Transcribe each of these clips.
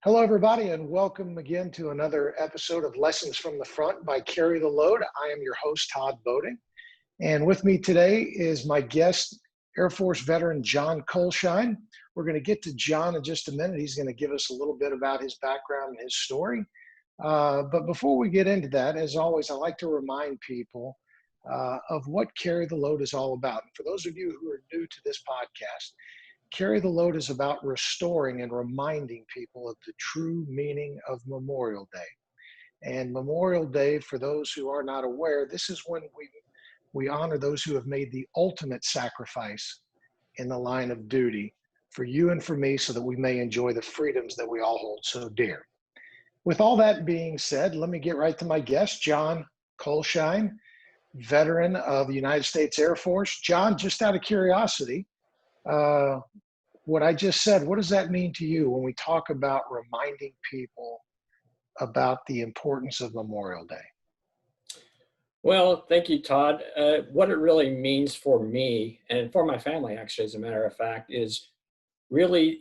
Hello, everybody, and welcome again to another episode of Lessons from the Front by Carry the Load. I am your host, Todd Boating, and with me today is my guest, Air Force veteran John Kohlschein. We're going to get to John in just a minute. He's going to give us a little bit about his background and his story. But before we get into that, as always, I like to remind people of what Carry the Load is all about. And for those of you who are new to this podcast, Carry the Load is about restoring and reminding people of the true meaning of Memorial Day. And Memorial Day, for those who are not aware, this is when we honor those who have made the ultimate sacrifice in the line of duty for you and for me so that we may enjoy the freedoms that we all hold so dear. With all that being said, let me get right to my guest, John Kohlschein, veteran of the United States Air Force. John, just out of curiosity, what I just said, what does that mean to you when we talk about reminding people about the importance of Memorial Day? Well, thank you, Todd. What it really means for me and for my family, actually, as a matter of fact, is really,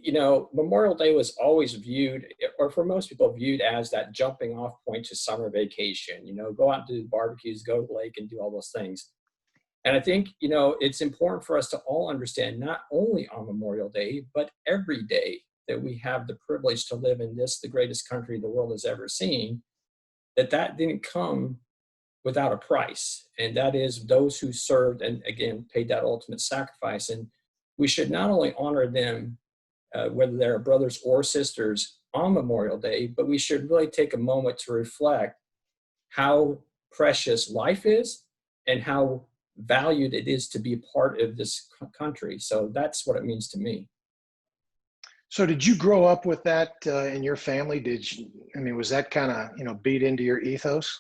Memorial Day was always viewed, or for most people, viewed as that jumping off point to summer vacation. Go out and do barbecues, go to the lake and do all those things. And I think, it's important for us to all understand, not only on Memorial Day, but every day that we have the privilege to live in this, the greatest country the world has ever seen, that didn't come without a price. And that is those who served and, again, paid that ultimate sacrifice. And we should not only honor them, whether they're brothers or sisters, on Memorial Day, but we should really take a moment to reflect how precious life is and how valued it is to be a part of this country. So that's what it means to me. So did you grow up with that in your family? Was that kind of, beat into your ethos?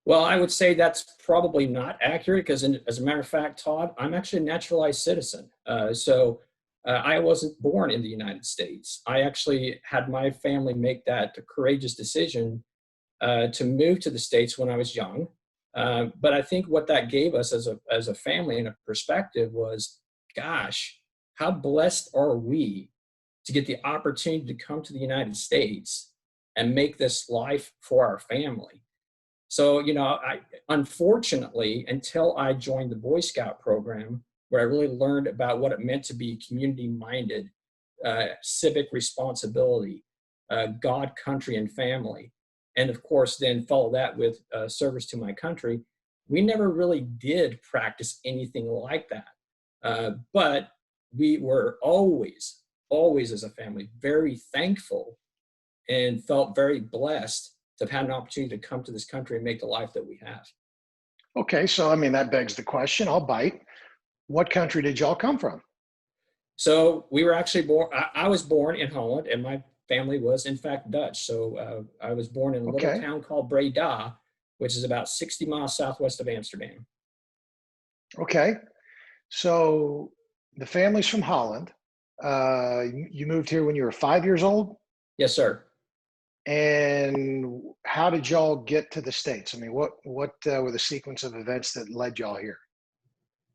Well, I would say that's probably not accurate because, as a matter of fact, Todd, I'm actually a naturalized citizen. I wasn't born in the United States. I actually had my family make that courageous decision to move to the States when I was young. But I think what that gave us as a family and a perspective was, gosh, how blessed are we to get the opportunity to come to the United States and make this life for our family. So, unfortunately, until I joined the Boy Scout program, where I really learned about what it meant to be community-minded, civic responsibility, God, country, and family, and of course, then follow that with service to my country, we never really did practice anything like that. But we were always as a family, very thankful and felt very blessed to have had an opportunity to come to this country and make the life that we have. Okay, so that begs the question, I'll bite. What country did y'all come from? So we were actually born, I was born in Holland, and my family was in fact Dutch. So I was born in a little town called Breda, which is about 60 miles southwest of Amsterdam. Okay. So the family's from Holland. You moved here when you were 5 years old? Yes, sir. And how did y'all get to the States? What were the sequence of events that led y'all here?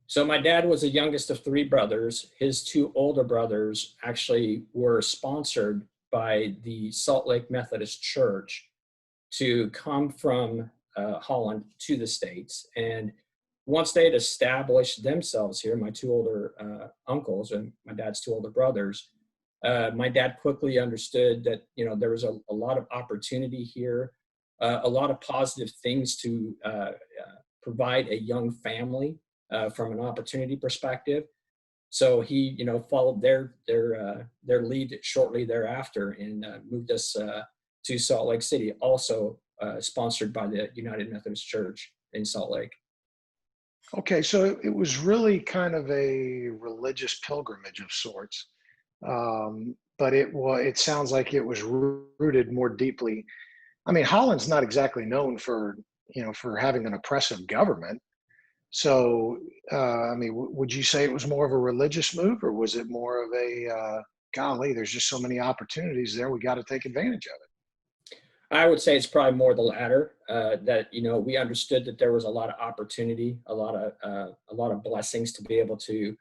So my dad was the youngest of three brothers. His two older brothers actually were sponsored by the Salt Lake Methodist Church to come from Holland to the States. And once they had established themselves here, my two older uncles and my dad's two older brothers, my dad quickly understood that, there was a lot of opportunity here, a lot of positive things to provide a young family from an opportunity perspective. So he, followed their lead shortly thereafter and moved us to Salt Lake City, also sponsored by the United Methodist Church in Salt Lake. Okay, so it was really kind of a religious pilgrimage of sorts, but it sounds like it was rooted more deeply. Holland's not exactly known for having an oppressive government. So, would you say it was more of a religious move, or was it more of a, golly, there's just so many opportunities there, we got to take advantage of it? I would say it's probably more the latter, that, we understood that there was a lot of opportunity, a lot of blessings to be able to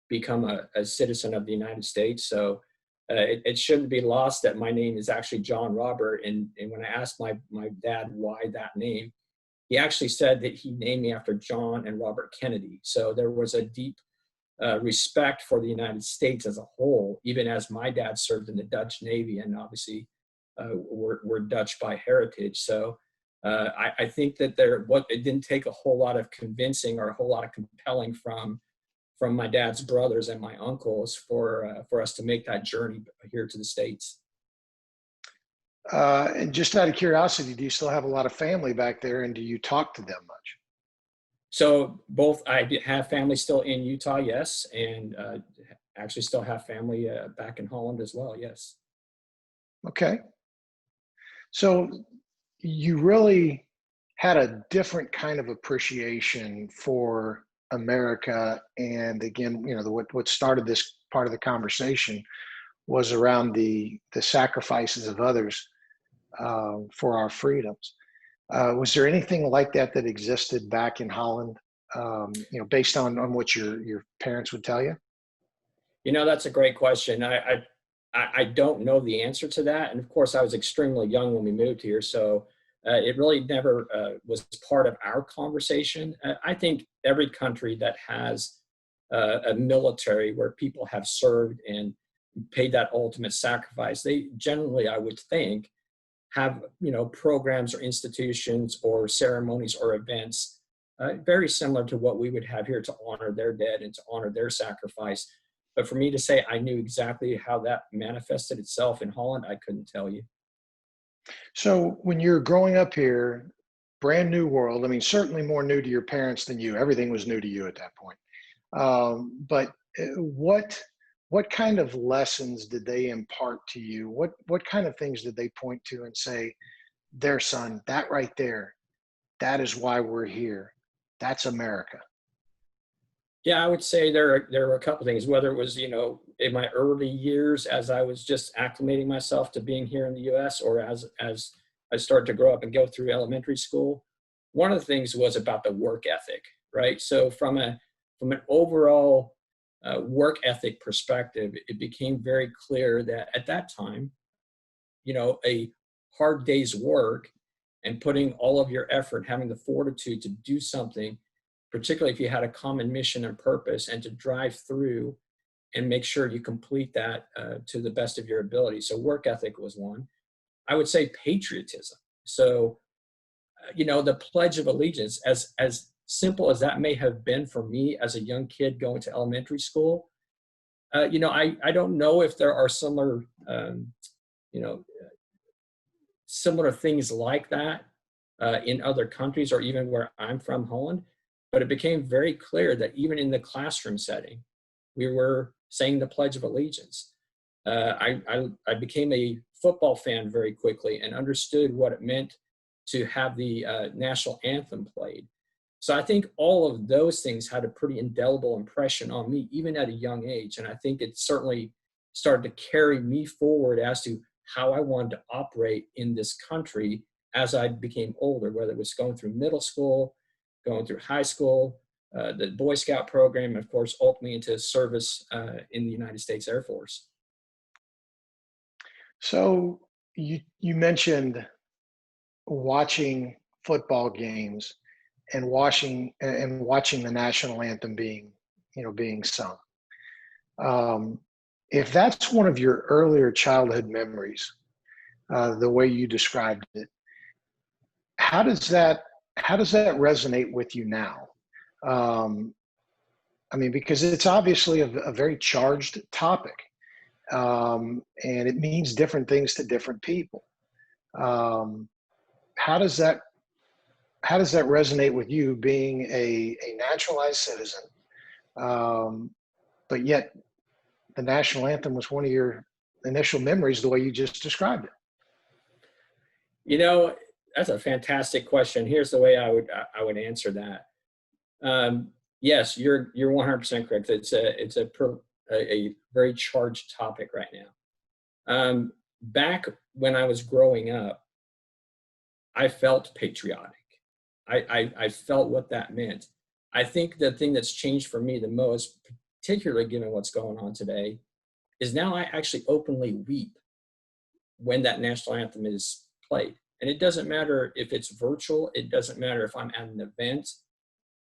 become a citizen of the United States. So it shouldn't be lost that my name is actually John Robert. And when I asked my dad why that name, he actually said that he named me after John and Robert Kennedy. So there was a deep respect for the United States as a whole, even as my dad served in the Dutch Navy, and obviously we're Dutch by heritage. So I think that it didn't take a whole lot of convincing or a whole lot of compelling from my dad's brothers and my uncles for us to make that journey here to the States. And just out of curiosity, do you still have a lot of family back there, and do you talk to them much? So both, I have family still in Utah, yes, and actually still have family back in Holland as well, yes. Okay. So you really had a different kind of appreciation for America. And again, what started this part of the conversation was around the sacrifices of others for our freedoms. Was there anything like that existed back in Holland, based on what your parents would tell you? That's a great question. I don't know the answer to that. And of course, I was extremely young when we moved here. So it really never was part of our conversation. I think every country that has a military where people have served and paid that ultimate sacrifice, they generally, I would think, have programs or institutions or ceremonies or events very similar to what we would have here to honor their dead and to honor their sacrifice. But for me to say I knew exactly how that manifested itself in Holland, I couldn't tell you. So when you're growing up here, brand new world, I mean, certainly more new to your parents than you. Everything was new to you at that point. But what kind of lessons did they impart to you? What kind of things did they point to and say, there, son, that right there, that is why we're here. That's America. Yeah, I would say there were a couple things, whether it was, in my early years as I was just acclimating myself to being here in the US, or as I started to grow up and go through elementary school. One of the things was about the work ethic, right? So from an overall work ethic perspective, it became very clear that at that time, a hard day's work and putting all of your effort, having the fortitude to do something, particularly if you had a common mission and purpose, and to drive through and make sure you complete that to the best of your ability. So work ethic was one. I would say patriotism. So, the Pledge of Allegiance, as simple as that may have been for me as a young kid going to elementary school, I don't know if there are similar, similar things like that in other countries or even where I'm from, Holland. But it became very clear that even in the classroom setting, we were saying the Pledge of Allegiance. I became a football fan very quickly and understood what it meant to have the national anthem played. So I think all of those things had a pretty indelible impression on me, even at a young age. And I think it certainly started to carry me forward as to how I wanted to operate in this country as I became older, whether it was going through middle school, going through high school, the Boy Scout program, and of course, ultimately into service in the United States Air Force. So you mentioned watching football games and watching the national anthem being sung. If that's one of your earlier childhood memories, the way you described it, how does that resonate with you now? Because it's obviously a very charged topic, and it means different things to different people. How does that resonate with you, being a naturalized citizen, but yet the national anthem was one of your initial memories, the way you just described it? That's a fantastic question. Here's the way I would answer that. Yes, you're 100% correct. It's a very charged topic right now. Back when I was growing up, I felt patriotic. I felt what that meant. I think the thing that's changed for me the most, particularly given what's going on today, is now I actually openly weep when that national anthem is played. And it doesn't matter if it's virtual. It doesn't matter if I'm at an event.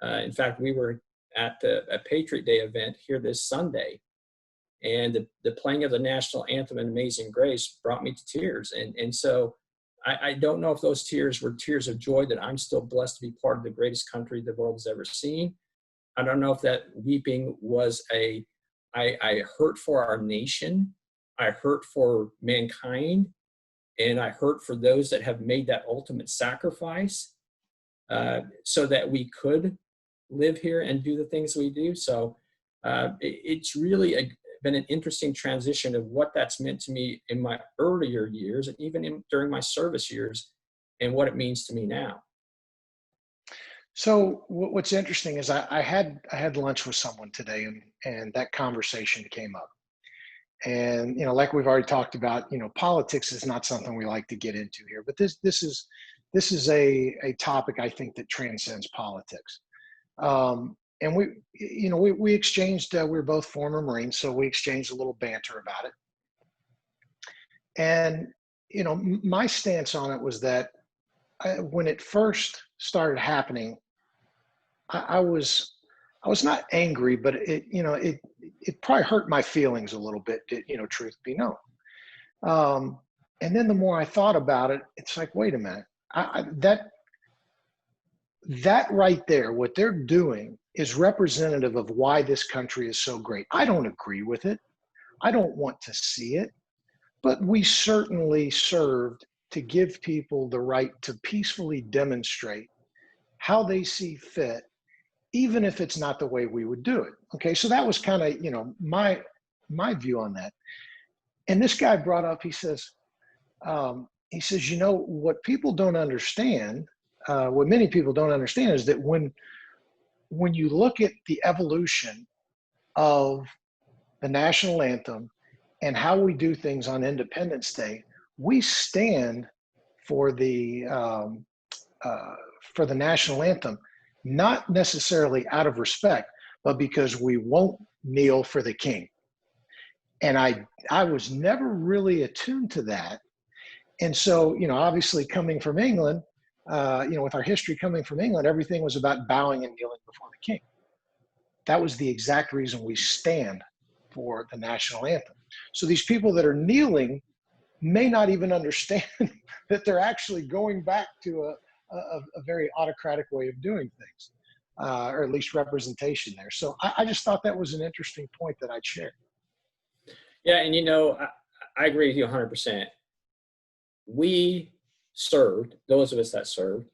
In fact, we were at a Patriot Day event here this Sunday, and the playing of the national anthem and Amazing Grace brought me to tears. And so I don't know if those tears were tears of joy that I'm still blessed to be part of the greatest country the world has ever seen. I don't know if that weeping was I hurt for our nation, I hurt for mankind, and I hurt for those that have made that ultimate sacrifice so that we could live here and do the things we do. So it's really been an interesting transition of what that's meant to me in my earlier years and even during my service years and what it means to me now. So what's interesting is I had lunch with someone today, and that conversation came up. And like we've already talked about, politics is not something we like to get into here, but this is a topic I think that transcends politics. And we exchanged. We were both former Marines, so we exchanged a little banter about it. And my stance on it was that when it first started happening, I was not angry, but it probably hurt my feelings a little bit. Truth be known. And then the more I thought about it, it's like, wait a minute, that right there, what they're doing is representative of why this country is so great. I don't agree with it. I don't want to see it, but we certainly served to give people the right to peacefully demonstrate how they see fit, even if it's not the way we would do it. Okay, so that was kind of, my view on that. And this guy brought up, he says, what people don't understand, what many people don't understand is that when you look at the evolution of the national anthem and how we do things on Independence Day, we stand for the national anthem, not necessarily out of respect, but because we won't kneel for the king. And I was never really attuned to that. And so, obviously coming from England, with our history coming from England, everything was about bowing and kneeling before the king. That was the exact reason we stand for the national anthem. So these people that are kneeling may not even understand that they're actually going back to a very autocratic way of doing things, or at least representation there. So I just thought that was an interesting point that I'd share. Yeah, and I agree with you 100%. We served, those of us that served,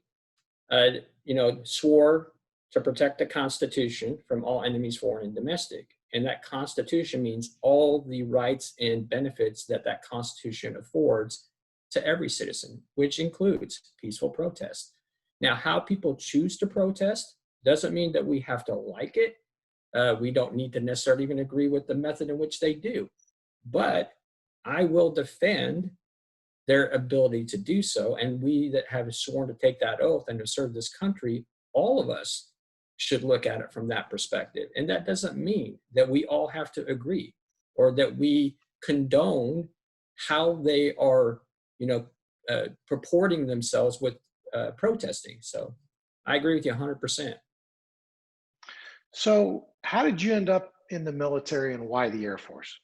swore to protect the Constitution from all enemies, foreign and domestic. And that Constitution means all the rights and benefits that Constitution affords to every citizen, which includes peaceful protest. Now, how people choose to protest doesn't mean that we have to like it. We don't need to necessarily even agree with the method in which they do. But I will defend their ability to do so. And we that have sworn to take that oath and to serve this country, all of us should look at it from that perspective. And that doesn't mean that we all have to agree or that we condone how they are, purporting themselves with protesting. So I agree with you 100%. So how did you end up in the military and why the Air Force?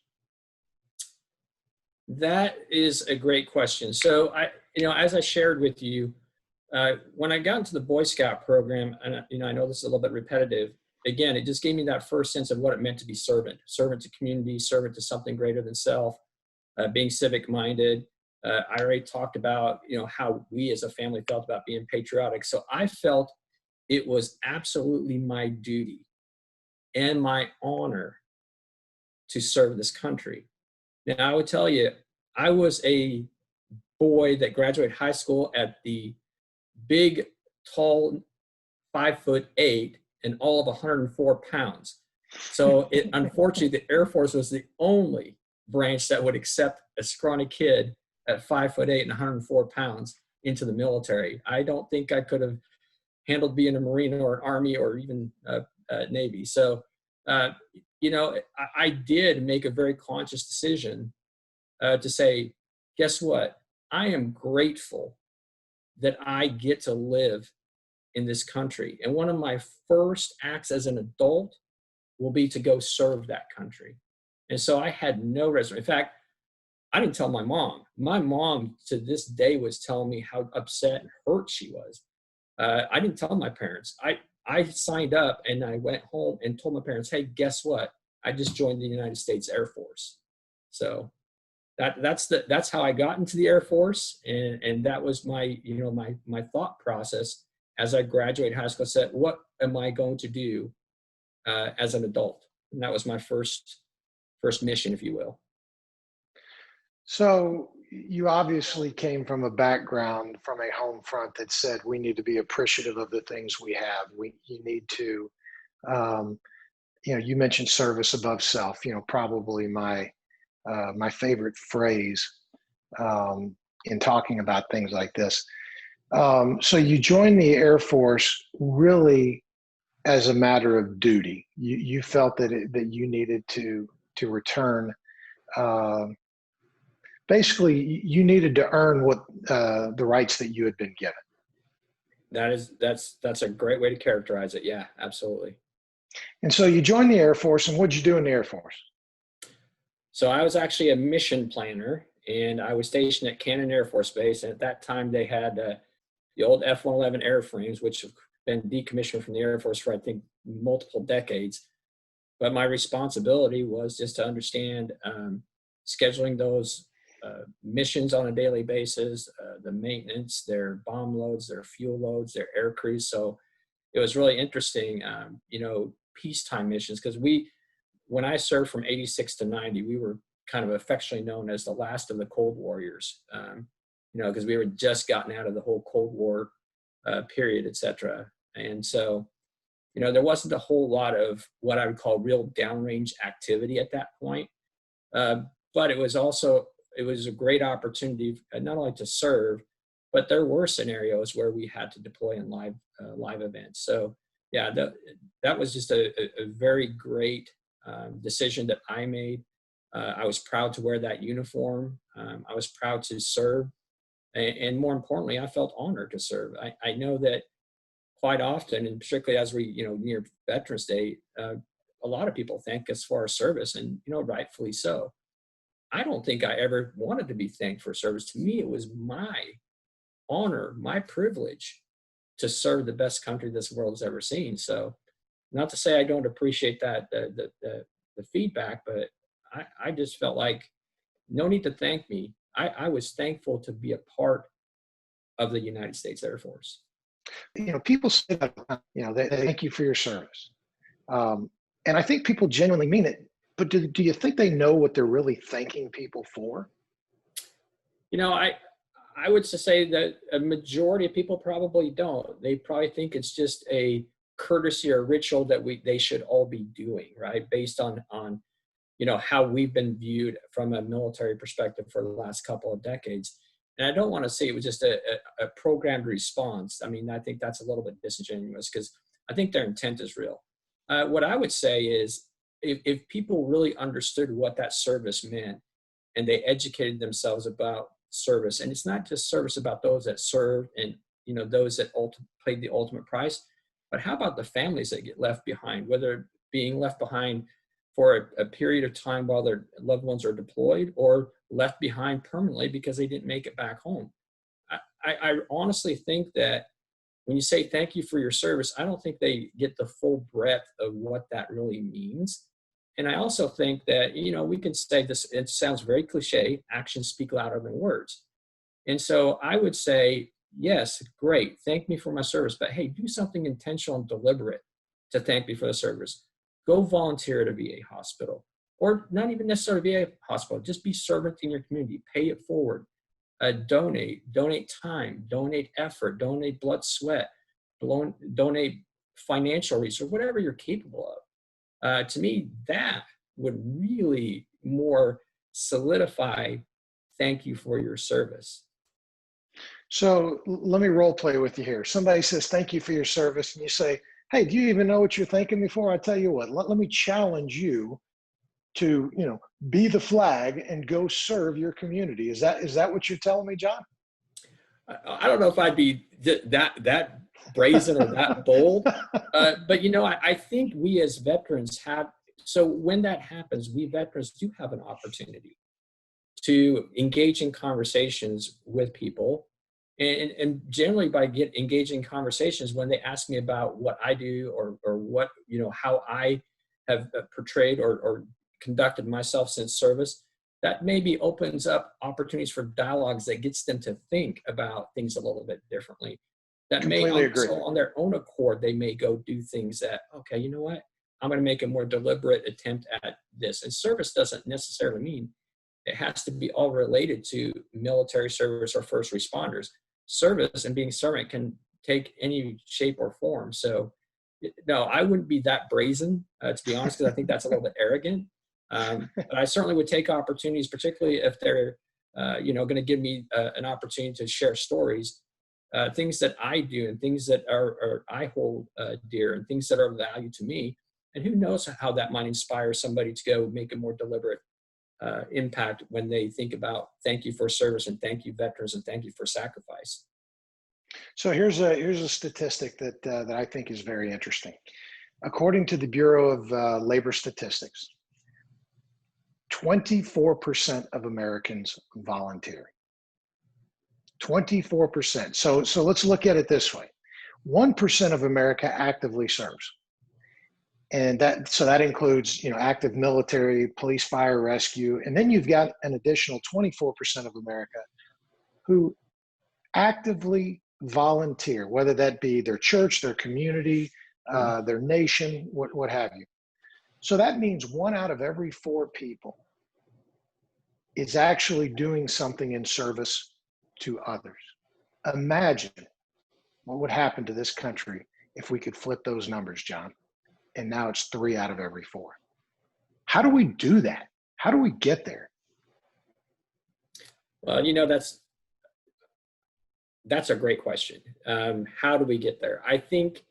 That is a great question. So as I shared with you, when I got into the Boy Scout program, and I know this is a little bit repetitive, again, it just gave me that first sense of what it meant to be servant to community, servant to something greater than self, being civic minded. I already talked about, how we as a family felt about being patriotic. So I felt it was absolutely my duty and my honor to serve this country. Now, I would tell you, I was a boy that graduated high school at the big, tall, 5'8" and all of 104 pounds. So unfortunately, the Air Force was the only branch that would accept a scrawny kid at 5'8" and 104 pounds into the military. I don't think I could have handled being a Marine or an Army or even Navy. So uh, I did make a very conscious decision to say, guess what? I am grateful that I get to live in this country. And one of my first acts as an adult will be to go serve that country. And so I had no reservation. In fact, I didn't tell my mom. My mom to this day was telling me how upset and hurt she was. I didn't tell my parents. I signed up and I went home and told my parents, hey, guess what? I just joined the United States Air Force. So that's how I got into the Air Force. And that was my thought process as I graduated high school. I said, what am I going to do as an adult? And that was my first mission, if you will. So you obviously came from a background, from a home front that said we need to be appreciative of the things we have. You need to, you mentioned service above self. Probably my favorite phrase in talking about things like this. So you joined the Air Force really as a matter of duty. You felt that you needed to return. Basically, you needed to earn what the rights that you had been given. That's a great way to characterize it. Yeah, absolutely. And so you joined the Air Force, and what did you do in the Air Force? So I was actually a mission planner, and I was stationed at Cannon Air Force Base. And at that time, they had the old F-111 airframes, which have been decommissioned from the Air Force for, I think, multiple decades. But my responsibility was just to understand scheduling those missions on a daily basis, the maintenance, their bomb loads, their fuel loads, their air crews. So it was really interesting, peacetime missions, because when I served from 86 to 90, we were kind of affectionately known as the last of the Cold Warriors, because we were just gotten out of the whole Cold War period, et cetera. And so, there wasn't a whole lot of what I would call real downrange activity at that point. But it was a great opportunity not only to serve, but there were scenarios where we had to deploy in live events. So yeah, that was just a very great decision that I made. I was proud to wear that uniform. I was proud to serve. And more importantly, I felt honored to serve. I know that quite often, and particularly as we, near Veterans Day, a lot of people thank us for our service, and, rightfully so. I don't think I ever wanted to be thanked for service. To me, it was my honor, my privilege to serve the best country this world has ever seen. So not to say I don't appreciate that, the feedback, but I just felt like no need to thank me. I was thankful to be a part of the United States Air Force. People say that, they thank you for your service. And I think people genuinely mean it, but do you think they know what they're really thanking people for? I would say that a majority of people probably don't. They probably think it's just a courtesy or ritual that they should all be doing, right? Based on how we've been viewed from a military perspective for the last couple of decades. And I don't want to say it was just a programmed response. I mean, I think that's a little bit disingenuous, because I think their intent is real. What I would say is if people really understood what that service meant, and they educated themselves about service, and it's not just service about those that served and those that paid the ultimate price, but how about the families that get left behind, whether being left behind for a period of time while their loved ones are deployed, or left behind permanently because they didn't make it back home. I honestly think that when you say thank you for your service, I don't think they get the full breadth of what that really means. And I also think that, we can say this, it sounds very cliche, actions speak louder than words. And so I would say, yes, great, thank me for my service, but hey, do something intentional and deliberate to thank me for the service. Go volunteer at a VA hospital, or not even necessarily VA hospital, just be servant in your community, pay it forward, donate time, donate effort, donate blood, sweat, donate financial resource, whatever you're capable of. To me, that would really more solidify thank you for your service. So let me role play with you here. Somebody says, thank you for your service. And you say, hey, do you even know what you're thinking before? I tell you what, let me challenge you to, be the flag and go serve your community. Is that what you're telling me, John? I don't know if I'd be that brazen or that bold, but I think we as veterans have. So when that happens, we veterans do have an opportunity to engage in conversations with people, and generally by engaging conversations when they ask me about what I do or what how I have portrayed or conducted myself since service, that maybe opens up opportunities for dialogues that gets them to think about things a little bit differently. That may Completely agree. also, on their own accord, they may go do things that, okay, you know what, I'm going to make a more deliberate attempt at this. And service doesn't necessarily mean it has to be all related to military service or first responders. Service and being servant can take any shape or form. So, no, I wouldn't be that brazen, to be honest, because I think that's a little bit arrogant. But I certainly would take opportunities, particularly if they're, going to give me an opportunity to share stories, things that I do and things that are I hold dear and things that are of value to me. And who knows how that might inspire somebody to go make a more deliberate impact when they think about thank you for service and thank you veterans and thank you for sacrifice. So here's a statistic that I think is very interesting. According to the Bureau of Labor Statistics, 24% of Americans volunteer. 24%. So let's look at it this way. 1% of America actively serves. And that includes, active military, police, fire, rescue. And then you've got an additional 24% of America who actively volunteer, whether that be their church, their community, their nation, what have you. So that means 1 out of every 4 people is actually doing something in service to others. Imagine what would happen to this country if we could flip those numbers, John. And now it's 3 out of every 4. How do we do that? How do we get there? Well, that's a great question. How do we get there? I think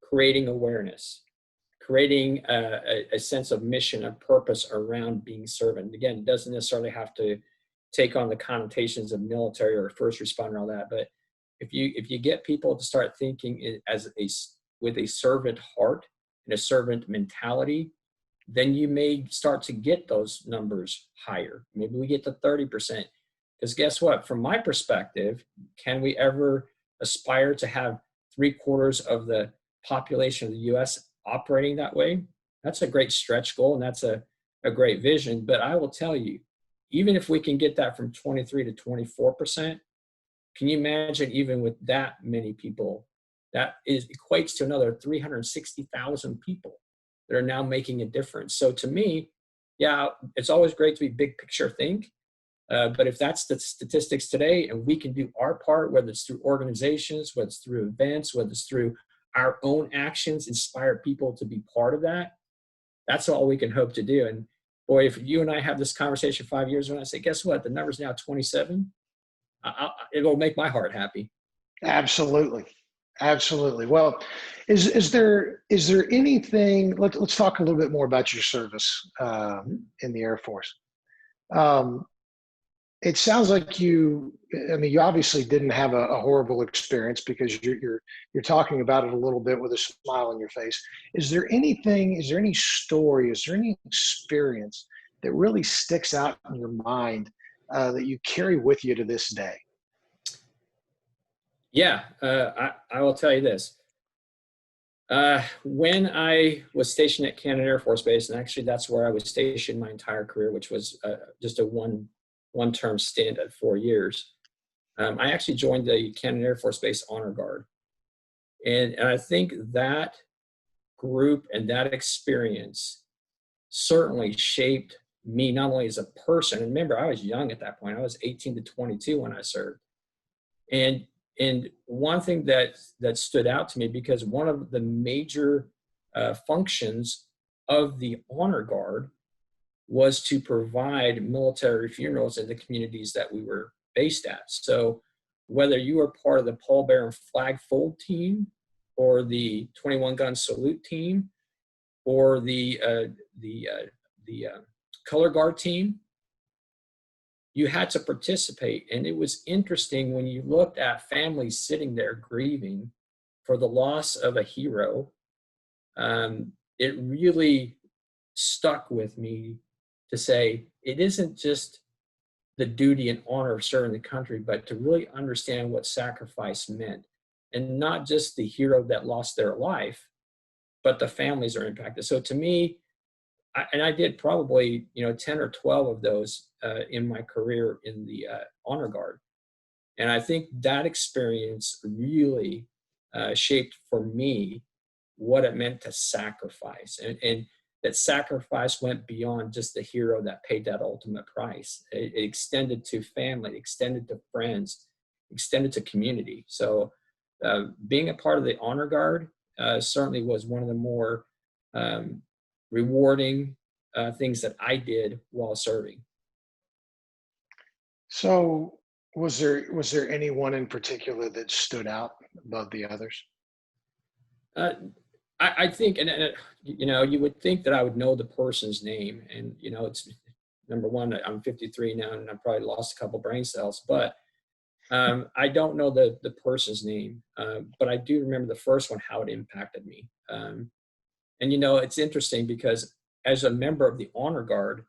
creating awareness, creating a sense of mission and purpose around being servant. Again, it doesn't necessarily have to take on the connotations of military or first responder, all that. But if you get people to start thinking with a servant heart and a servant mentality, then you may start to get those numbers higher. Maybe we get to 30%. Because guess what? From my perspective, can we ever aspire to have 3/4 of the population of the U.S. operating that way? That's a great stretch goal, and that's a great vision. But I will tell you, even if we can get that from 23 to 24%, can you imagine even with that many people, that equates to another 360,000 people that are now making a difference. So to me, yeah, it's always great to be big picture think. But if that's the statistics today and we can do our part, whether it's through organizations, whether it's through events, whether it's through our own actions, inspire people to be part of that, that's all we can hope to do. And boy, if you and I have this conversation 5 years from now, I say, guess what? The number's now 27. It will make my heart happy. Absolutely. Absolutely. Well, is there anything, let's talk a little bit more about your service in the Air Force. It sounds like you obviously didn't have a horrible experience, because you're talking about it a little bit with a smile on your face. Is there any story, is there any experience that really sticks out in your mind that you carry with you to this day? Yeah, I will tell you this. When I was stationed at Cannon Air Force Base, and actually that's where I was stationed my entire career, which was just a one-term stint at 4 years, I actually joined the Cannon Air Force Base Honor Guard. And I think that group and that experience certainly shaped me, not only as a person, and remember, I was young at that point. I was 18 to 22 when I served. And one thing that stood out to me, because one of the major functions of the Honor Guard was to provide military funerals in the communities that we were based at. So whether you were part of the pallbearer and flag fold team, or the 21 gun salute team, or the color guard team, you had to participate. And it was interesting when you looked at families sitting there grieving for the loss of a hero. It really stuck with me to say, it isn't just the duty and honor of serving the country, but to really understand what sacrifice meant. And not just the hero that lost their life, but the families are impacted. So to me, I did probably 10 or 12 of those in my career in the honor guard, and I think that experience really shaped for me what it meant to sacrifice, and that sacrifice went beyond just the hero that paid that ultimate price. It extended to family, extended to friends, extended to community. So being a part of the honor guard certainly was one of the more rewarding things that I did while serving. So was there anyone in particular that stood out above the others? I think, and you would think that I would know the person's name, and it's number one, I'm 53 now, and I probably lost a couple brain cells, but I don't know the person's name, but I do remember the first one, how it impacted me. And it's interesting because as a member of the honor guard,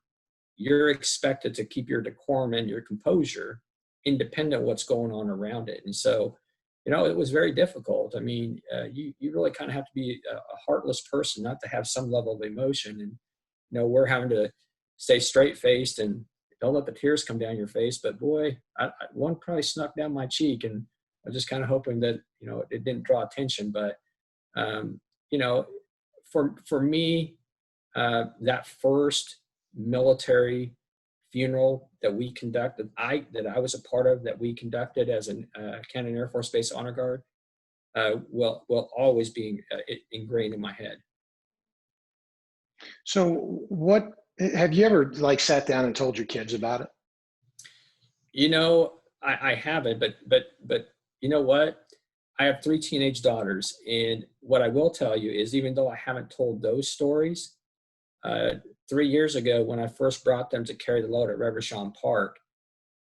you're expected to keep your decorum and your composure independent of what's going on around it. And so, it was very difficult. I mean, you really kind of have to be a heartless person not to have some level of emotion. And, we're having to stay straight faced and don't let the tears come down your face. But boy, one probably snuck down my cheek, and I was just kind of hoping that, it didn't draw attention. But, for me, that first military funeral that we conducted, that I was a part of, that we conducted as a Cannon Air Force Base Honor Guard, will always be ingrained in my head. So what, have you ever sat down and told your kids about it? I haven't, but you know what? I have 3 teenage daughters, and what I will tell you is, even though I haven't told those stories, 3 years ago, when I first brought them to carry the load at Reverchon Park,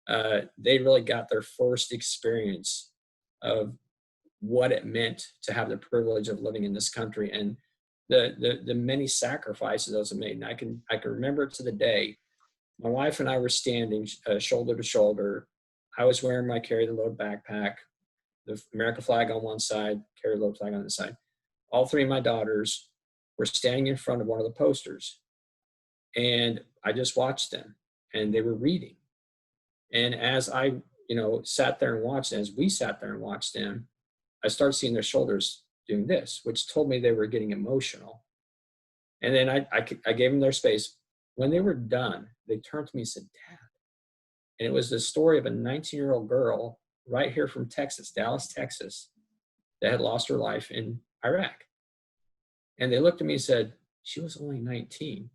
they really got their first experience of what it meant to have the privilege of living in this country, and the many sacrifices those have made. And I can remember it to the day. My wife and I were standing shoulder to shoulder. I was wearing my carry the load backpack, the American flag on one side, carry the load flag on the side. All 3 of my daughters were standing in front of one of the posters. And I just watched them, and they were reading. And as I, sat there and watched, as we sat there and watched them, I started seeing their shoulders doing this, which told me they were getting emotional. And then I gave them their space. When they were done, they turned to me and said, "Dad." And it was the story of a 19-year-old girl right here from Texas, Dallas, Texas, that had lost her life in Iraq. And they looked at me and said, "She was only 19.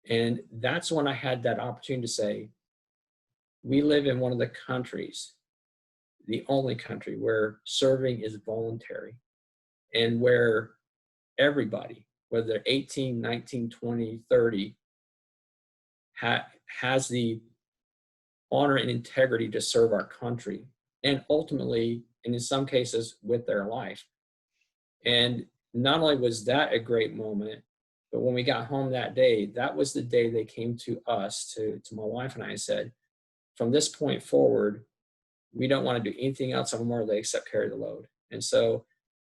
And that's when I had that opportunity to say, we live in one of the countries, the only country where serving is voluntary, and where everybody, whether they're 18, 19, 20, 30, has the honor and integrity to serve our country, and ultimately, and in some cases, with their life. And not only was that a great moment, but when we got home that day, that was the day they came to us, to my wife and I, and said, from this point forward, we don't want to do anything else on Memorial Day except carry the load. And so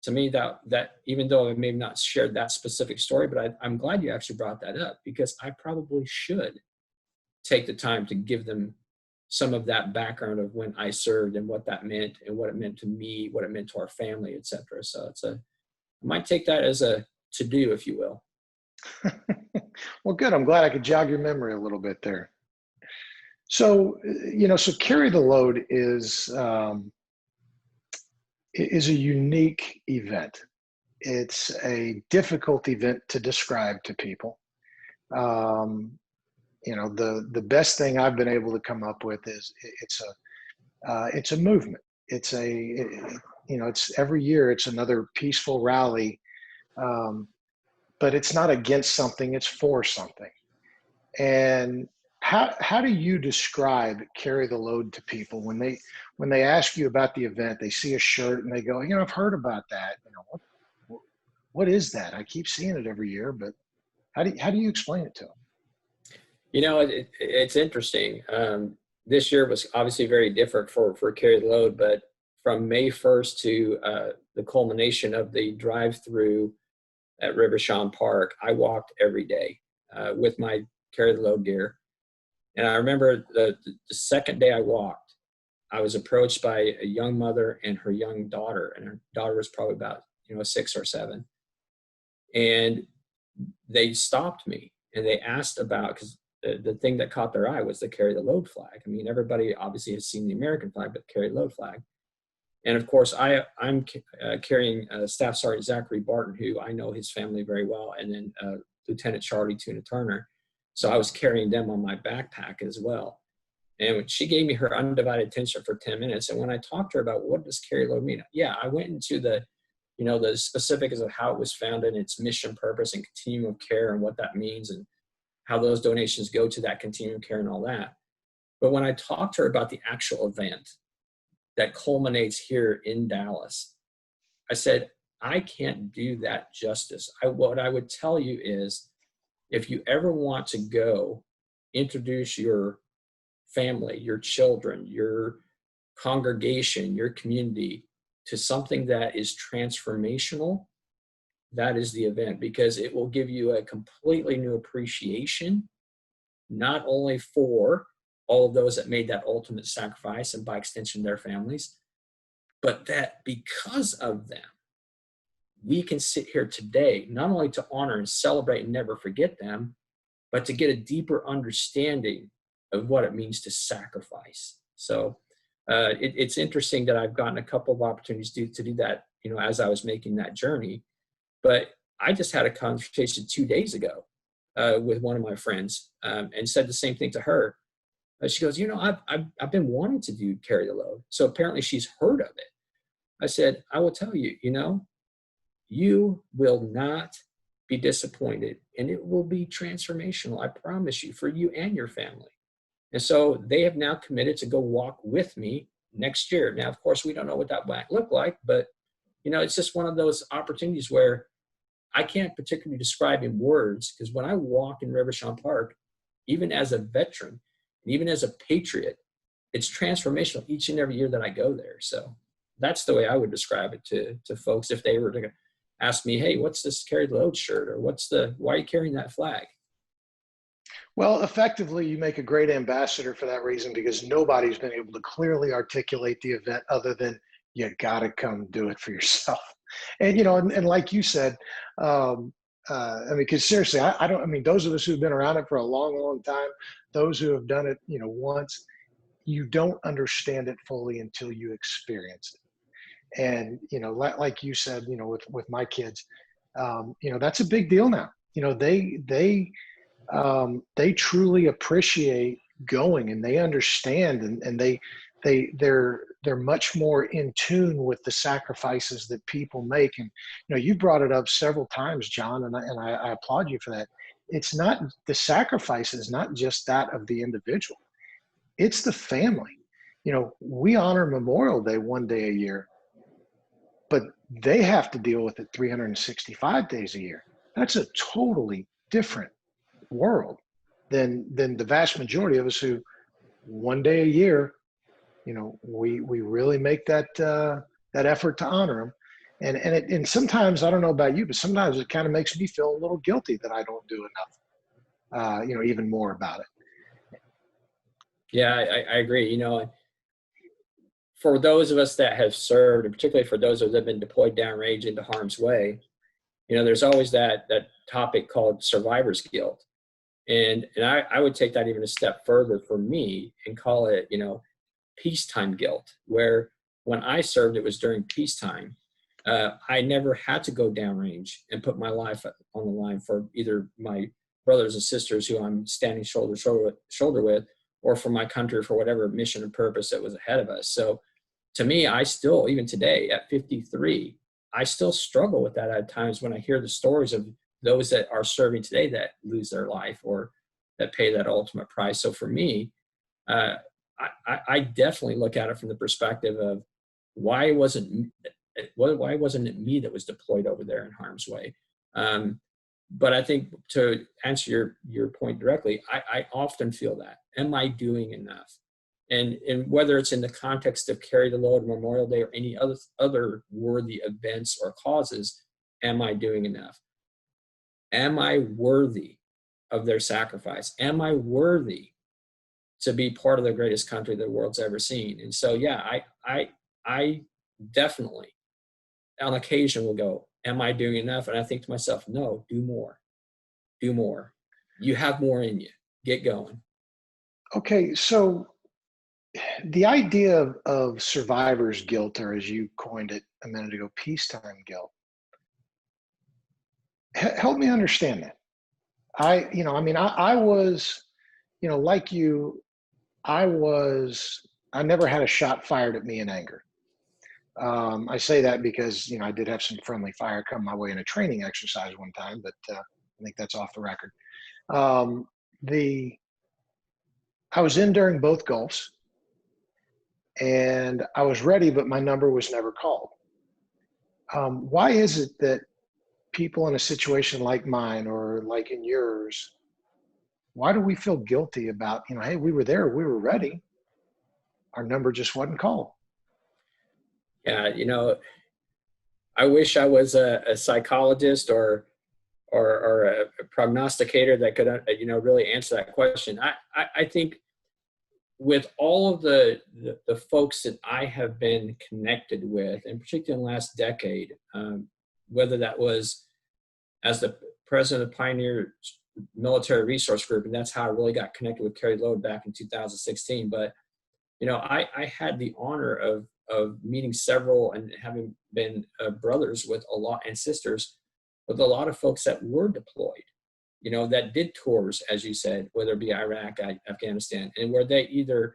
to me, that even though I may have not shared that specific story, but I'm glad you actually brought that up, because I probably should take the time to give them some of that background of when I served and what that meant, and what it meant to me, what it meant to our family, et cetera. So I might take that as a to-do, if you will. Well, good. I'm glad I could jog your memory a little bit there. So, so carry the load is a unique event. It's a difficult event to describe to people. The best thing I've been able to come up with is it's a movement. It's it's every year, it's another peaceful rally, but it's not against something, it's for something. And how do you describe Carry the Load to people when they ask you about the event? They see a shirt and they go, I've heard about that. What is that? I keep seeing it every year, but how do you explain it to them? It's interesting. This year was obviously very different for Carry the Load, but from May 1st to the culmination of the drive-through at Rivershon Park, I walked every day with my Carry the Load gear. And I remember the second day I walked, I was approached by a young mother and her young daughter, and her daughter was probably about 6 or 7. And they stopped me and they asked about, because the thing that caught their eye was the Carry the Load flag. I mean, everybody obviously has seen the American flag, but the Carry the Load flag. And of course, I'm carrying Staff Sergeant Zachary Barton, who I know his family very well, and then Lieutenant Charlie Tuna Turner. So I was carrying them on my backpack as well. And she gave me her undivided attention for 10 minutes. And when I talked to her about what does Carry the Load mean, I went into the specifics of how it was founded, its mission, purpose, and continuum of care, and what that means, and how those donations go to that continuum of care and all that. But when I talked to her about the actual event that culminates here in Dallas, I said, I can't do that justice. What I would tell you is, if you ever want to go introduce your family, your children, your congregation, your community to something that is transformational, that is the event, because it will give you a completely new appreciation, not only for all of those that made that ultimate sacrifice and by extension their families, but that because of them, we can sit here today, not only to honor and celebrate and never forget them, but to get a deeper understanding of what it means to sacrifice. So it's interesting that I've gotten a couple of opportunities to do that, as I was making that journey. But I just had a conversation 2 days ago with one of my friends and said the same thing to her. She goes, I've been wanting to do Carry the Load. So apparently she's heard of it. I said, I will tell you, you will not be disappointed, and it will be transformational, I promise you, for you and your family. And so they have now committed to go walk with me next year. Now, of course, we don't know what that might look like, but, it's just one of those opportunities where I can't particularly describe in words, because when I walk in Rivershon Park, even as a veteran, and even as a patriot, it's transformational each and every year that I go there. So that's the way I would describe it to folks if they were to ask me, hey, what's this Carry the Load shirt? Or why are you carrying that flag? Well, effectively, you make a great ambassador for that reason, because nobody's been able to clearly articulate the event other than you got to come do it for yourself. And, and like you said, because seriously, those of us who've been around it for a long, long time, those who have done it, once, you don't understand it fully until you experience it. And, like you said, with my kids, that's a big deal now. They truly appreciate going, and they understand, and they're much more in tune with the sacrifices that people make. And you brought it up several times, John, and I applaud you for that. It's not, the sacrifice is not just that of the individual, it's the family. We honor Memorial Day one day a year, but they have to deal with it 365 days a year. That's a totally different world than the vast majority of us who one day a year, we really make that effort to honor them. And sometimes, I don't know about you, but sometimes it kind of makes me feel a little guilty that I don't do enough, even more about it. Yeah, I agree. For those of us that have served, and particularly for those of us that have been deployed downrange into harm's way, there's always that topic called survivor's guilt. And I would take that even a step further for me and call it, peacetime guilt, where when I served, it was during peacetime. I never had to go downrange and put my life on the line for either my brothers and sisters who I'm standing shoulder to shoulder with, or for my country, for whatever mission and purpose that was ahead of us. So to me, I still, even today at 53, I still struggle with that at times when I hear the stories of those that are serving today that lose their life or that pay that ultimate price. So for me, uh, I definitely look at it from the perspective of why wasn't it me that was deployed over there in harm's way? But I think to answer your point directly, I often feel that. Am I doing enough? And whether it's in the context of Carry the Load, Memorial Day, or any other worthy events or causes, am I doing enough? Am I worthy of their sacrifice? Am I worthy to be part of the greatest country the world's ever seen? And so, yeah, I definitely on occasion will go, am I doing enough? And I think to myself, no, do more. Do more. You have more in you. Get going. Okay, so the idea of survivor's guilt, or as you coined it a minute ago, peacetime guilt, help me understand that. I was, like you, I never had a shot fired at me in anger. I say that because, I did have some friendly fire come my way in a training exercise one time, but I think that's off the record. Um, I was in during both Gulfs, and I was ready, but my number was never called. Why is it that people in a situation like mine or like in yours, why do we feel guilty about, hey, we were there, we were ready, our number just wasn't called? Yeah, I wish I was a psychologist or a prognosticator that could really answer that question. I think with all of the folks that I have been connected with, and particularly in the last decade, whether that was as the president of Pioneer Military Resource Group, and that's how I really got connected with Carry the Load back in 2016. But I had the honor of meeting several and having been brothers with a lot and sisters with a lot of folks that were deployed, that did tours, as you said, whether it be Iraq, Afghanistan, and where they either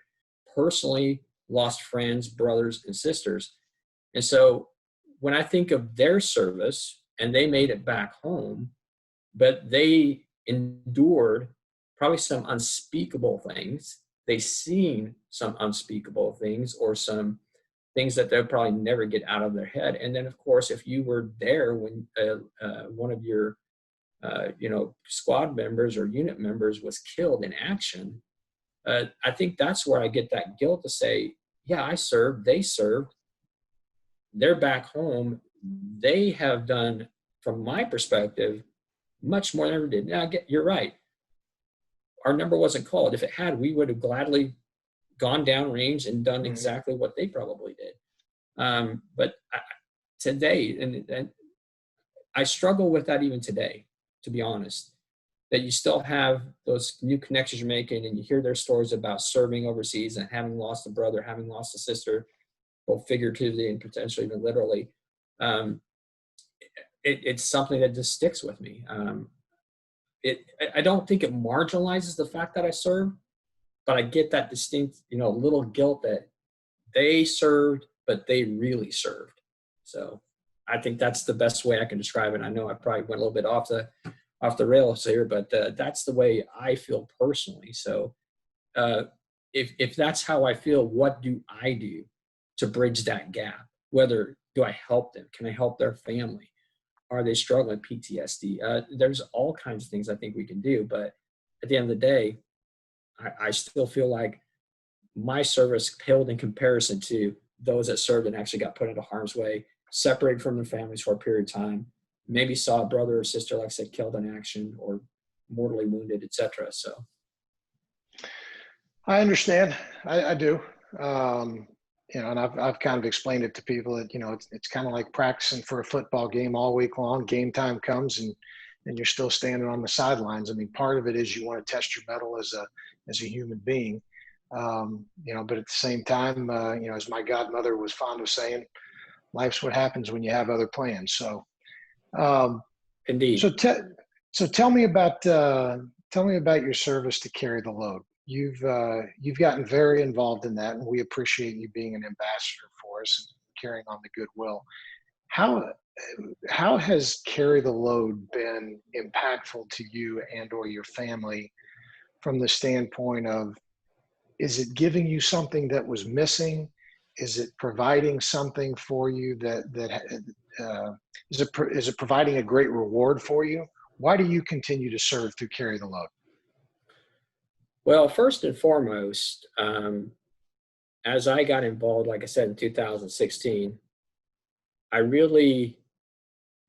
personally lost friends, brothers, and sisters. And so when I think of their service and they made it back home, but they endured probably some unspeakable things. They seen some unspeakable things or some things that they'll probably never get out of their head. And then, of course, if you were there when one of your, squad members or unit members was killed in action, I think that's where I get that guilt to say, yeah, I served, they served, they're back home. They have done, from my perspective, much more than I ever did. Now, you're right. Our number wasn't called. If it had, we would have gladly gone downrange and done exactly what they probably did. But today, and I struggle with that even today, to be honest, that you still have those new connections you're making and you hear their stories about serving overseas and having lost a brother, having lost a sister, both figuratively and potentially even literally. It's something that just sticks with me. I don't think it marginalizes the fact that I served, but I get that distinct, little guilt that they served, but they really served. So I think that's the best way I can describe it. I know I probably went a little bit off the rails here, but that's the way I feel personally. So if that's how I feel, what do I do to bridge that gap? Whether do I help them? Can I help their family? Are they struggling with PTSD? There's all kinds of things I think we can do. But at the end of the day, I still feel like my service paled in comparison to those that served and actually got put into harm's way, separated from their families for a period of time, maybe saw a brother or sister, like I said, killed in action or mortally wounded, etc. So I understand. I do. And I've kind of explained it to people that, it's kind of like practicing for a football game all week long. Game time comes and you're still standing on the sidelines. I mean, part of it is you want to test your mettle as a human being. But at the same time, as my godmother was fond of saying, life's what happens when you have other plans. So, indeed. So tell me about your service to Carry the Load. you've gotten very involved in that, and we appreciate you being an ambassador for us and carrying on the goodwill. How how has Carry the Load been impactful to you and or your family from the standpoint of, is it giving you something that was missing? Is it providing something for you is it providing a great reward for you? Why do you continue to serve through Carry the Load? Well, first and foremost, as I got involved, like I said, in 2016, I really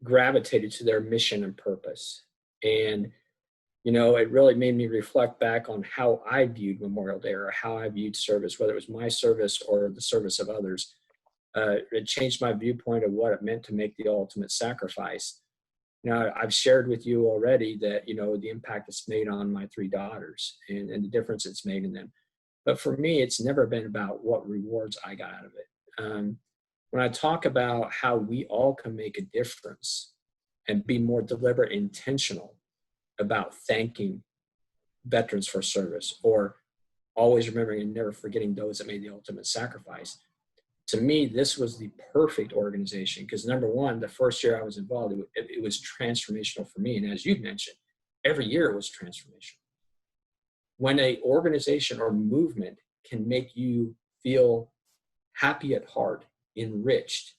gravitated to their mission and purpose. And, it really made me reflect back on how I viewed Memorial Day or how I viewed service, whether it was my service or the service of others. It changed my viewpoint of what it meant to make the ultimate sacrifice. I've shared with you already that, the impact it's made on my three daughters and the difference it's made in them. But for me, it's never been about what rewards I got out of it. When I talk about how we all can make a difference and be more deliberate, intentional about thanking veterans for service, or always remembering and never forgetting those that made the ultimate sacrifice. To me, this was the perfect organization because, number one, the first year I was involved, it was transformational for me. And as you've mentioned, every year it was transformational. When an organization or movement can make you feel happy at heart, enriched,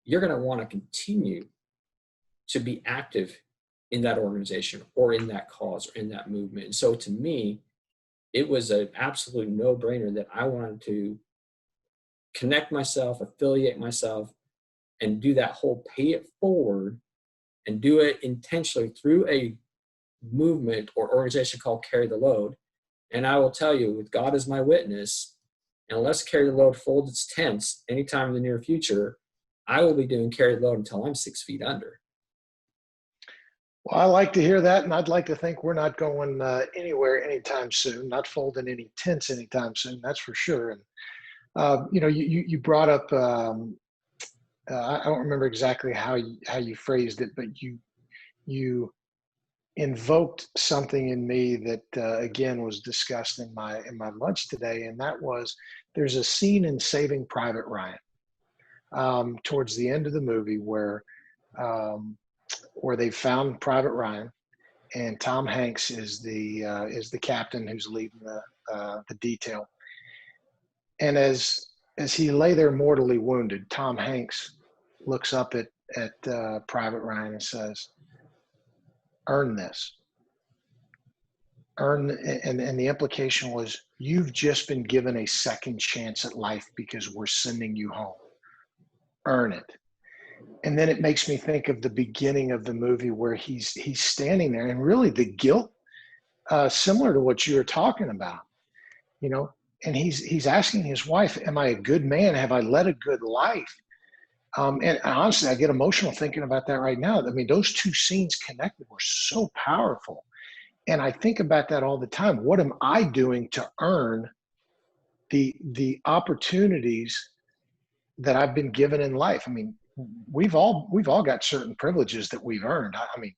you're going to want to continue to be active in that organization or in that cause or in that movement. And so to me, it was an absolute no-brainer that I wanted to connect myself, affiliate myself, and do that whole pay it forward and do it intentionally through a movement or organization called Carry the Load. And I will tell you, with God as my witness, unless Carry the Load folds its tents anytime in the near future, I will be doing Carry the Load until I'm 6 feet under. Well, I like to hear that, and I'd like to think we're not going anywhere anytime soon, not folding any tents anytime soon, that's for sure. And you brought up, I don't remember exactly how you phrased it, but you invoked something in me that again was discussed in my lunch today, and that was, there's a scene in Saving Private Ryan towards the end of the movie where they found Private Ryan, and Tom Hanks is the captain who's leading the detail. And as he lay there mortally wounded, Tom Hanks looks up at Private Ryan and says, "Earn this." And the implication was, you've just been given a second chance at life because we're sending you home. Earn it. And then it makes me think of the beginning of the movie where he's standing there, and really the guilt, similar to what you were talking about, and he's asking his wife, am I a good man? Have I led a good life? And honestly, I get emotional thinking about that right now. I mean, those two scenes connected were so powerful. And I think about that all the time. What am I doing to earn the opportunities that I've been given in life? I mean, we've all got certain privileges that we've earned. I mean,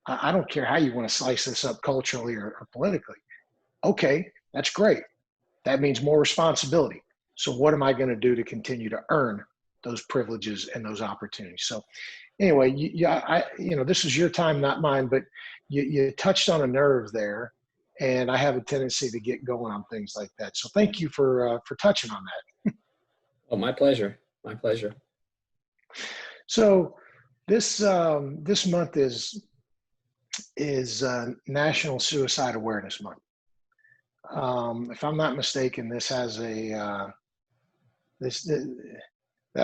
I don't care how you want to slice this up culturally or politically. Okay, that's great. That means more responsibility. So what am I going to do to continue to earn those privileges and those opportunities? So anyway, this is your time, not mine, but you touched on a nerve there, and I have a tendency to get going on things like that. So thank you for touching on that. Oh, my pleasure. My pleasure. So this month is National Suicide Awareness Month. If I'm not mistaken, this has that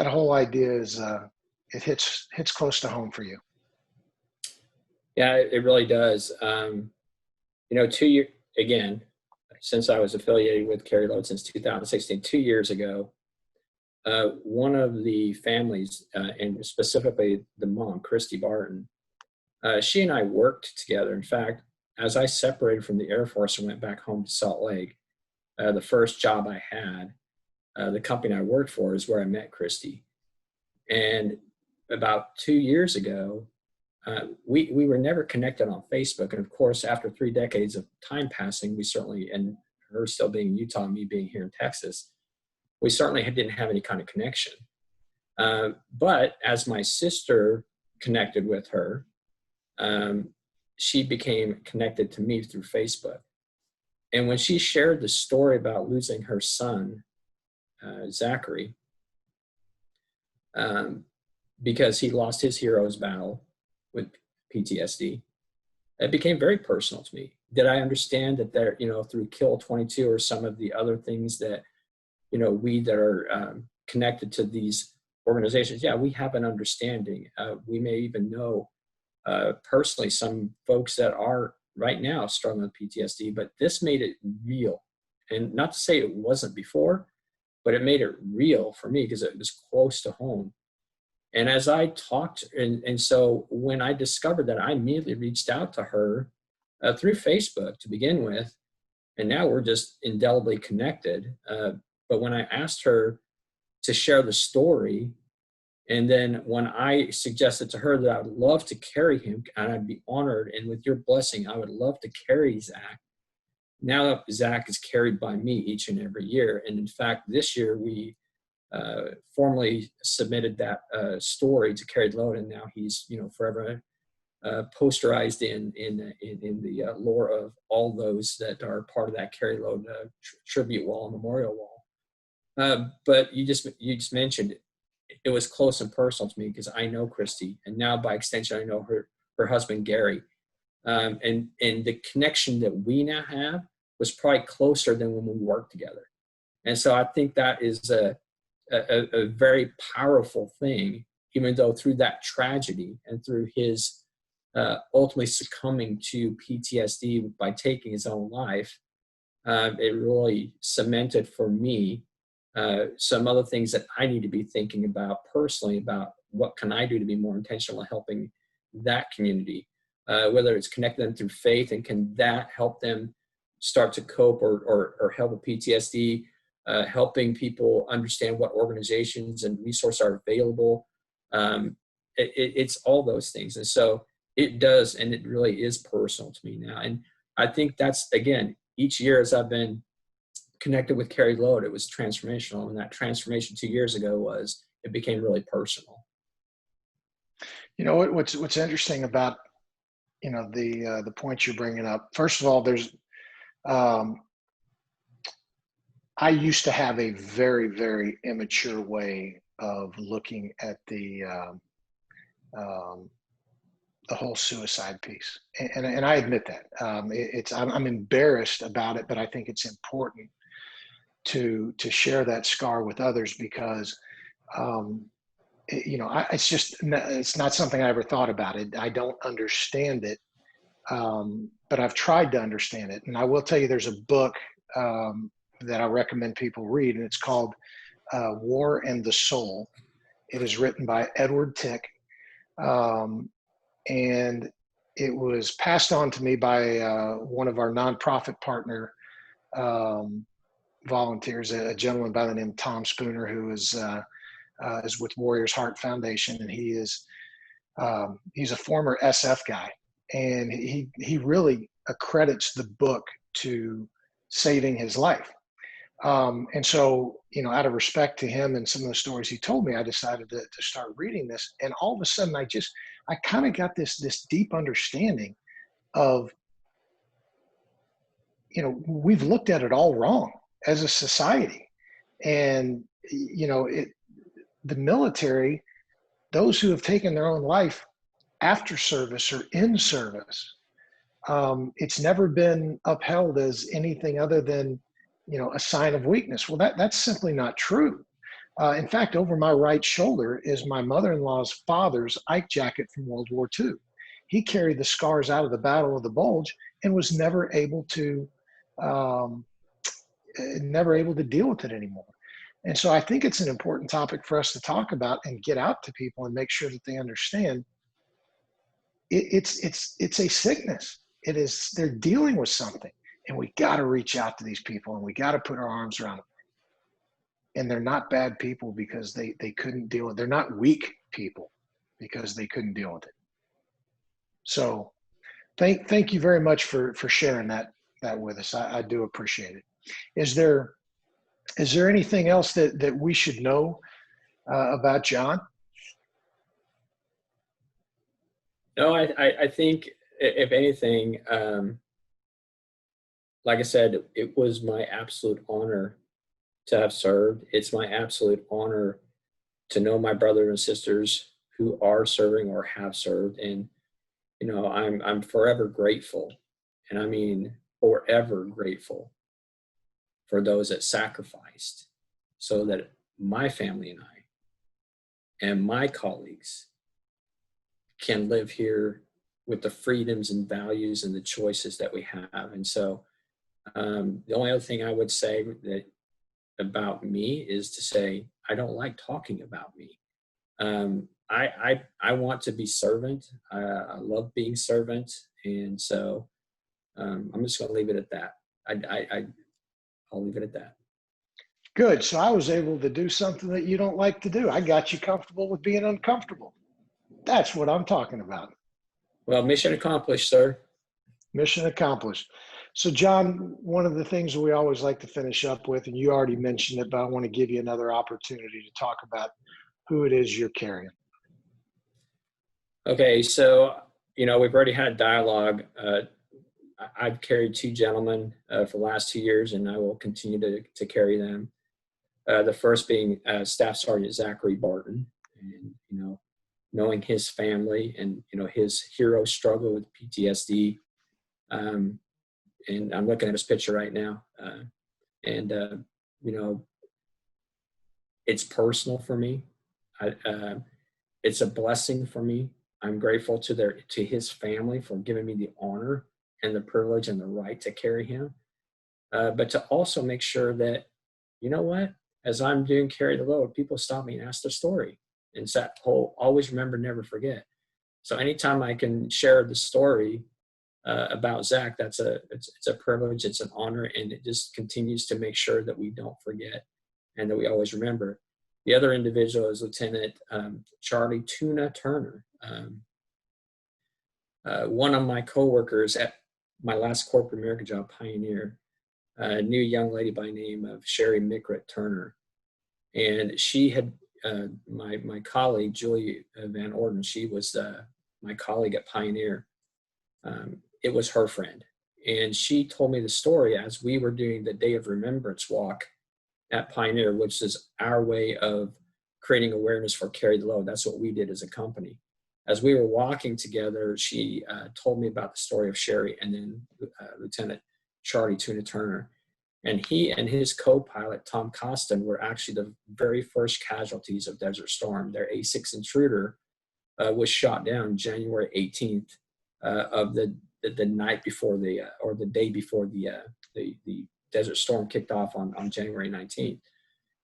whole idea is it hits close to home for you. Yeah, it really does. 2 years again, since I was affiliated with Carry Load since 2016, 2 years ago, one of the families, and specifically the mom, Christy Barton, she and I worked together. In fact, as I separated from the Air Force and went back home to Salt Lake, the first job I had, the company I worked for, is where I met Christy. And about 2 years ago, we were never connected on Facebook. And of course, after 3 decades of time passing, we certainly, and her still being in Utah, me being here in Texas, we certainly didn't have any kind of connection. But as my sister connected with her, she became connected to me through Facebook. And when she shared the story about losing her son, Zachary, because he lost his hero's battle with PTSD, it became very personal to me. Did I understand that there, through Kill 22 or some of the other things that, we that are connected to these organizations, yeah, we have an understanding. We may even know personally some folks that are right now struggling with PTSD, but this made it real. And not to say it wasn't before, but it made it real for me because it was close to home. And as I talked, and so when I discovered that, I immediately reached out to her through Facebook to begin with, and now we're just indelibly connected. But when I asked her to share the story, and then when I suggested to her that I would love to carry him, and I'd be honored, and with your blessing, I would love to carry Zach. Now Zach is carried by me each and every year. And in fact, this year we formally submitted that story to Carry the Load, and now he's forever posterized in the lore of all those that are part of that Carry the Load tribute wall and memorial wall. But you just mentioned it was close and personal to me because I know Christy, and now by extension I know her husband Gary, and the connection that we now have was probably closer than when we worked together. And so I think that is a very powerful thing, even though through that tragedy and through his ultimately succumbing to PTSD by taking his own life, it really cemented for me some other things that I need to be thinking about personally about what can I do to be more intentional in helping that community, whether it's connecting them through faith, and can that help them start to cope or help with PTSD, helping people understand what organizations and resources are available. It's all those things. And so it does, and it really is personal to me now. And I think that's, again, each year as I've been connected with Carry the Load, it was transformational. And that transformation 2 years ago it became really personal. What's interesting about, the points you're bringing up. First of all, there's, I used to have a very, very immature way of looking at the whole suicide piece, and I admit that. I'm embarrassed about it, but I think it's important to share that scar with others because it's not something I ever thought about. It. I don't understand it, but I've tried to understand it. And I will tell you, there's a book that I recommend people read, and it's called War and the Soul. It is written by Edward Tick, and it was passed on to me by one of our nonprofit partner volunteers, a gentleman by the name of Tom Spooner, who is with Warriors Heart Foundation, and he's a former SF guy, and he really accredits the book to saving his life. And so, out of respect to him and some of the stories he told me, I decided to start reading this. And all of a sudden, I kind of got this deep understanding of, we've looked at it all wrong as a society. And, the military, those who have taken their own life after service or in service, it's never been upheld as anything other than, a sign of weakness. Well, that's simply not true. In fact, over my right shoulder is my mother-in-law's father's Ike jacket from World War II. He carried the scars out of the Battle of the Bulge and was never able to deal with it anymore. And so I think it's an important topic for us to talk about and get out to people and make sure that they understand it's a sickness. They're dealing with something, and we got to reach out to these people, and we got to put our arms around them. And they're not bad people because they couldn't deal with it. They're not weak people because they couldn't deal with it. So thank you very much for sharing that with us. I do appreciate it. Is there anything else that we should know about John? No, I think if anything, like I said, it was my absolute honor to have served. It's my absolute honor to know my brothers and sisters who are serving or have served. And, I'm forever grateful. And I mean, forever grateful for those that sacrificed so that my family and I and my colleagues can live here with the freedoms and values and the choices that we have. And so the only other thing I would say that about me is to say, I don't like talking about me. I want to be servant. I love being servant. And so I'm just going to leave it at that. I'll leave it at that. Good. So I was able to do something that you don't like to do. I got you comfortable with being uncomfortable. That's what I'm talking about. Well, mission accomplished, sir. Mission accomplished. So, John, one of the things we always like to finish up with, and you already mentioned it, but I want to give you another opportunity to talk about who it is you're carrying. Okay, so, we've already had dialogue. I've carried two gentlemen for the last 2 years, and I will continue to carry them. The first being Staff Sergeant Zachary Barton, and, knowing his family and, his hero struggle with PTSD. And I'm looking at his picture right now. It's personal for me. It's a blessing for me. I'm grateful to his family for giving me the honor and the privilege and the right to carry him. But to also make sure that, as I'm doing Carry the Load, people stop me and ask their story. And it's that whole always remember, never forget. So anytime I can share the story about Zach, it's a privilege, it's an honor, and it just continues to make sure that we don't forget and that we always remember. The other individual is Lieutenant Charlie Tuna Turner. One of my coworkers at my last corporate America job, Pioneer, knew a young lady by the name of Sherry Mickret Turner. And she had, my colleague, Julie Van Orden, she was my colleague at Pioneer. It was her friend. And she told me the story as we were doing the Day of Remembrance walk at Pioneer, which is our way of creating awareness for Carry the Load. That's what we did as a company. As we were walking together, she told me about the story of Sherry and then Lieutenant Charlie Tuna Turner. And he and his co-pilot, Tom Costin, were actually the very first casualties of Desert Storm. Their A6 Intruder was shot down January 18th of the night before or the day before the Desert Storm kicked off on January 19th.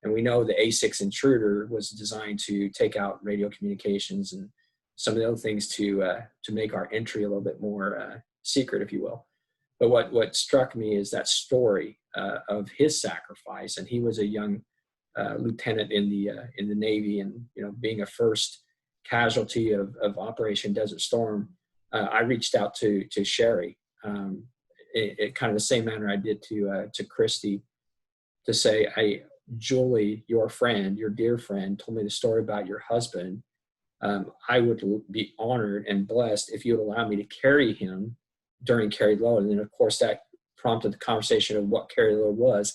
And we know the A6 Intruder was designed to take out radio communications and some of the other things to make our entry a little bit more secret, if you will. But what struck me is that story of his sacrifice, and he was a young lieutenant in the Navy, and being a first casualty of Operation Desert Storm. I reached out to Sherry, it kind of the same manner I did to Christy, to say, Julie, your friend, your dear friend, told me the story about your husband. I would be honored and blessed if you would allow me to carry him during Carry the Load. And then, of course, that prompted the conversation of what Carry the Load was.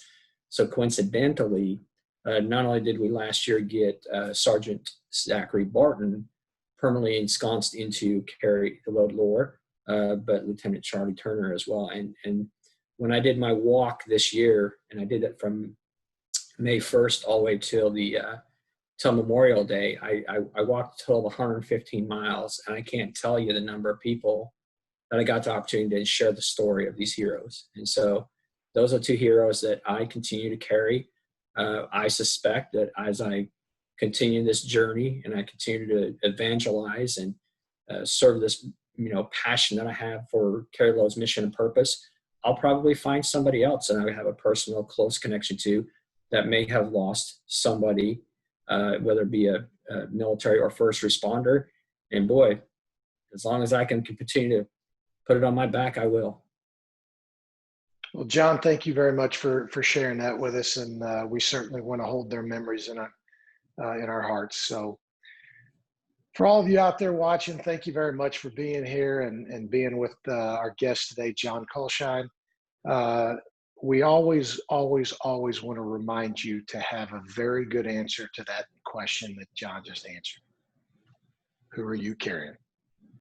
So coincidentally, not only did we last year get Sergeant Zachary Barton permanently ensconced into Carry the Load lore, but Lieutenant Charlie Turner as well. And when I did my walk this year, and I did it from May 1st all the way till Memorial Day, I walked a total of 115 miles, and I can't tell you the number of people that I got the opportunity to share the story of these heroes. And so those are two heroes that I continue to carry. I suspect that as I continue this journey and I continue to evangelize and serve this, passion that I have for Carry the Load's mission and purpose, I'll probably find somebody else that I have a personal, close connection to that may have lost somebody, whether it be a military or first responder. And boy, as long as I can continue to put it on my back, I will. Well, John, thank you very much for sharing that with us, and we certainly want to hold their memories in our hearts. So, for all of you out there watching, thank you very much for being here and being with our guest today, John Kohlschein. Uh, we always want to remind you to have a very good answer to that question that John just answered. Who are you carrying?